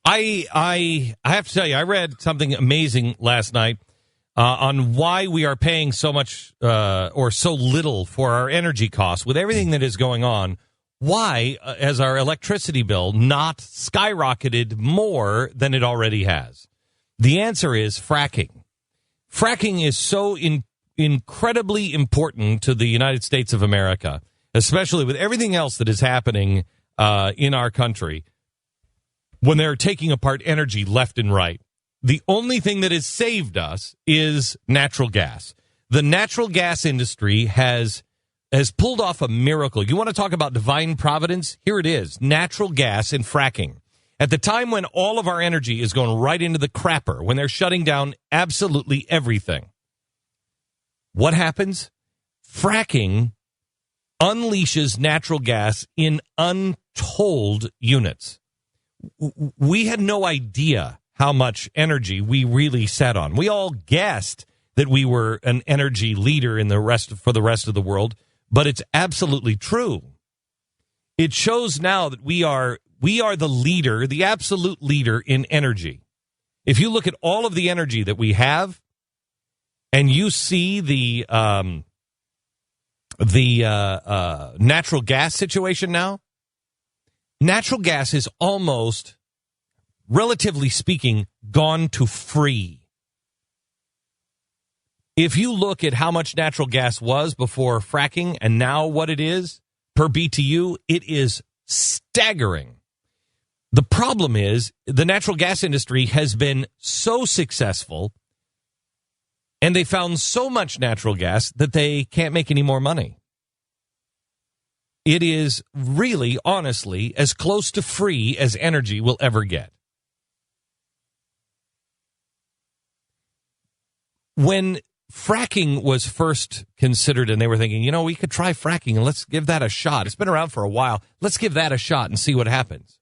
I have to tell you, I read something amazing last night on why we are paying so much or so little for our energy costs with everything that is going on. Why has our electricity bill not skyrocketed more than it already has? The answer is fracking. Fracking is so incredibly important to the United States of America, especially with everything else that is happening in our country when they're taking apart energy left and right. The only thing that has saved us is natural gas. The natural gas industry has pulled off a miracle. You want to talk about divine providence? Here it is, natural gas and fracking. At the time when all of our energy is going right into the crapper, when they're shutting down absolutely everything, what happens? Fracking unleashes natural gas in untold units. We had no idea how much energy we really sat on. We all guessed that we were an energy leader for the rest of the world, but it's absolutely true. It shows now that we are the leader, the absolute leader in energy. If you look at all of the energy that we have, and you see the natural gas situation now, natural gas is almost, relatively speaking, gone to free. If you look at how much natural gas was before fracking and now what it is per BTU, it is staggering. The problem is the natural gas industry has been so successful and they found so much natural gas that they can't make any more money. It is really, honestly, as close to free as energy will ever get. When fracking was first considered and they were thinking, we could try fracking and let's give that a shot. It's been around for a while. Let's give that a shot and see what happens.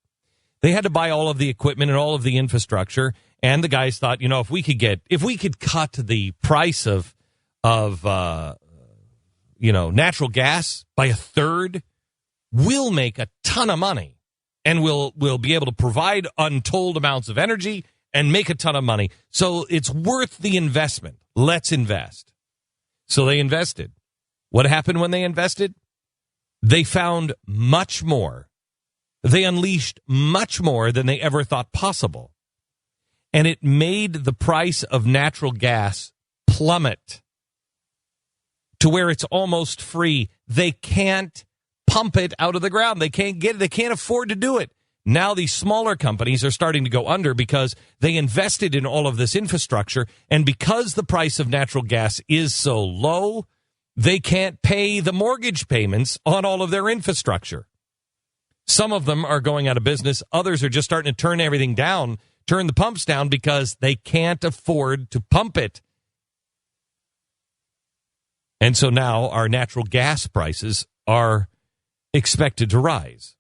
They had to buy all of the equipment and all of the infrastructure. And the guys thought, if we could cut the price of natural gas by a third, we'll make a ton of money and we'll be able to provide untold amounts of energy and make a ton of money. So it's worth the investment. Let's invest. So they invested. What happened when they invested? They found much more. They unleashed much more than they ever thought possible. And it made the price of natural gas plummet to where it's almost free. They can't pump it out of the ground. They can't get it. They can't afford to do it. Now these smaller companies are starting to go under because they invested in all of this infrastructure. And because the price of natural gas is so low, they can't pay the mortgage payments on all of their infrastructure. Some of them are going out of business. Others are just starting to turn everything down, turn the pumps down because they can't afford to pump it. And so now our natural gas prices are expected to rise.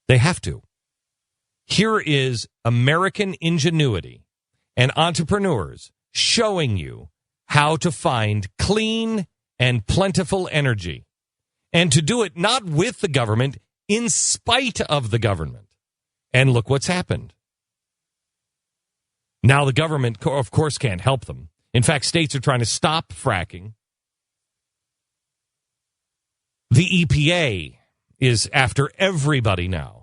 They have to. Here is American ingenuity and entrepreneurs showing you how to find clean and plentiful energy. And to do it not with the government, in spite of the government. And look what's happened. Now the government, of course, can't help them. In fact, states are trying to stop fracking. The EPA is after everybody now.